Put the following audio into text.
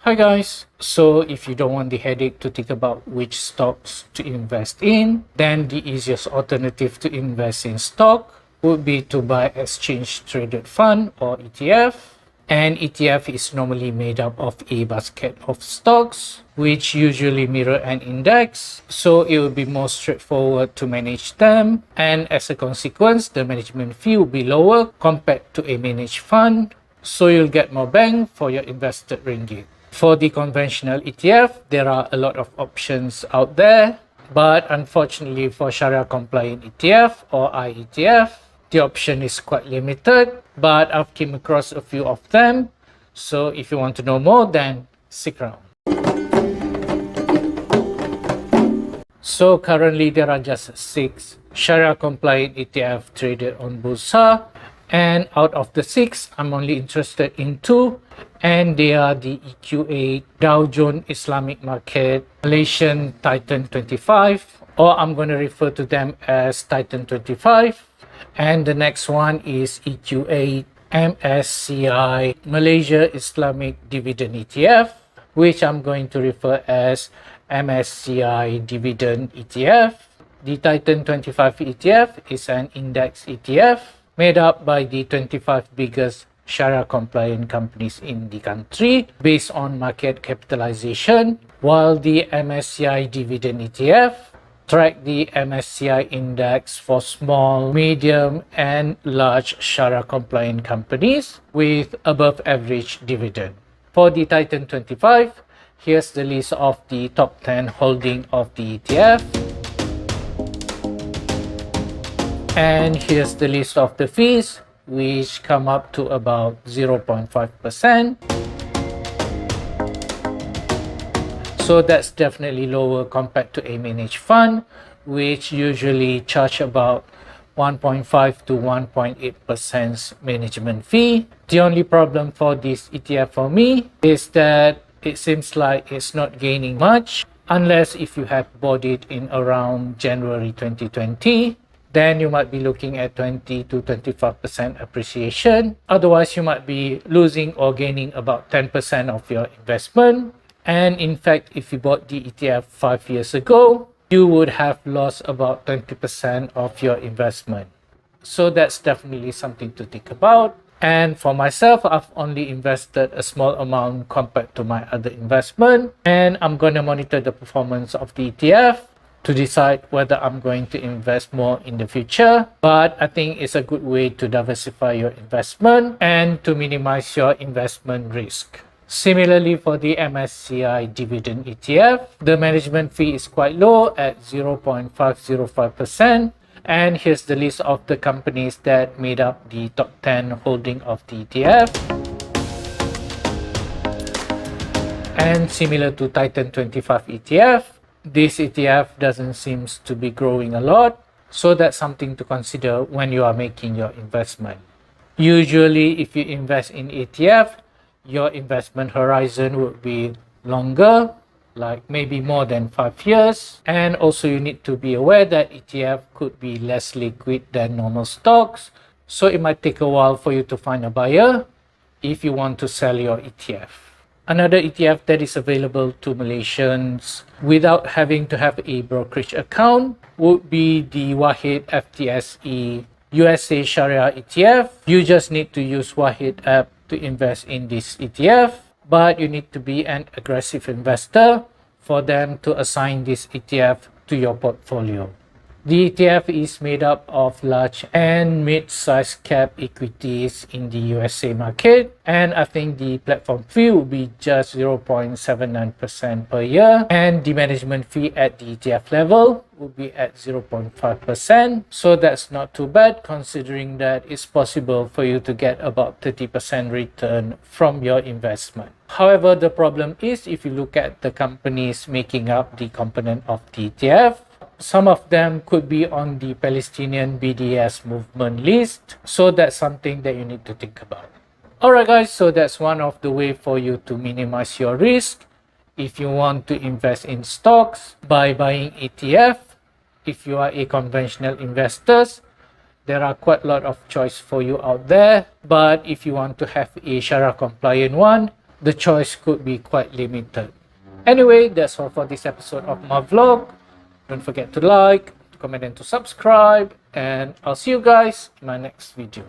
Hi guys, so if you don't want the headache to think about which stocks to invest in, then the easiest alternative to invest in stock would be to buy exchange traded fund or ETF. An ETF is normally made up of a basket of stocks which usually mirror an index, so it will be more straightforward to manage them, and as a consequence the management fee will be lower compared to a managed fund, so you'll get more bang for your invested ringgit. For the conventional ETF, there are a lot of options out there, but unfortunately for Sharia compliant ETF or i-ETF, the option is quite limited, but I've came across a few of them. So if you want to know more, then stick around. So currently there are just 6 Sharia compliant ETF traded on Bursa, and out of the 6, I'm only interested in 2, and they are the EQA Dow Jones Islamic Market Malaysian Titan 25, or I'm going to refer to them as Titan 25, and the next one is EQA MSCI Malaysia Islamic Dividend ETF, which I'm going to refer as MSCI Dividend ETF. The Titan 25 ETF is an index ETF made up by the 25 biggest Sharia compliant companies in the country based on market capitalization, while the MSCI Dividend ETF track the MSCI index for small, medium, and large Sharia compliant companies with above average dividend. For the Titan 25, here's the list of the top 10 holding of the ETF. And here's the list of the fees, which come up to about 0.5%. So that's definitely lower compared to a managed fund, which usually charge about 1.5 to 1.8% management fee. The only problem for this ETF for me is that it seems like it's not gaining much, unless if you have bought it in around January 2020. Then you might be looking at 20 to 25% appreciation. Otherwise, you might be losing or gaining about 10% of your investment. And in fact, if you bought the ETF 5 years ago, you would have lost about 20% of your investment. So that's definitely something to think about. And for myself, I've only invested a small amount compared to my other investment. And I'm going to monitor the performance of the ETF to decide whether I'm going to invest more in the future. But I think it's a good way to diversify your investment and to minimize your investment risk. Similarly, for the MSCI Dividend ETF, the management fee is quite low at 0.505%. And here's the list of the companies that made up the top 10 holding of the ETF. And similar to Titan 25 ETF, this ETF doesn't seem to be growing a lot, so that's something to consider when you are making your investment. Usually, if you invest in ETF, your investment horizon would be longer, like maybe more than 5 years. And also you need to be aware that ETF could be less liquid than normal stocks, so it might take a while for you to find a buyer if you want to sell your ETF. Another ETF that is available to Malaysians without having to have a brokerage account would be the Wahid FTSE USA Shariah ETF. You just need to use Wahid app to invest in this ETF, but you need to be an aggressive investor for them to assign this ETF to your portfolio. The ETF is made up of large and mid-sized cap equities in the USA market, and I think the platform fee will be just 0.79% per year, and the management fee at the ETF level will be at 0.5%. So that's not too bad, considering that it's possible for you to get about 30% return from your investment. However, the problem is if you look at the companies making up the component of the ETF, some of them could be on the Palestinian BDS movement list, so that's something that you need to think about. Alright guys, so that's one of the way for you to minimize your risk if you want to invest in stocks by buying ETF. If you are a conventional investor, there are quite a lot of choice for you out there, but if you want to have a Sharia compliant one, the choice could be quite limited. Anyway, that's all for this episode of my vlog. Don't forget to like, to comment, and to subscribe. And I'll see you guys in my next video.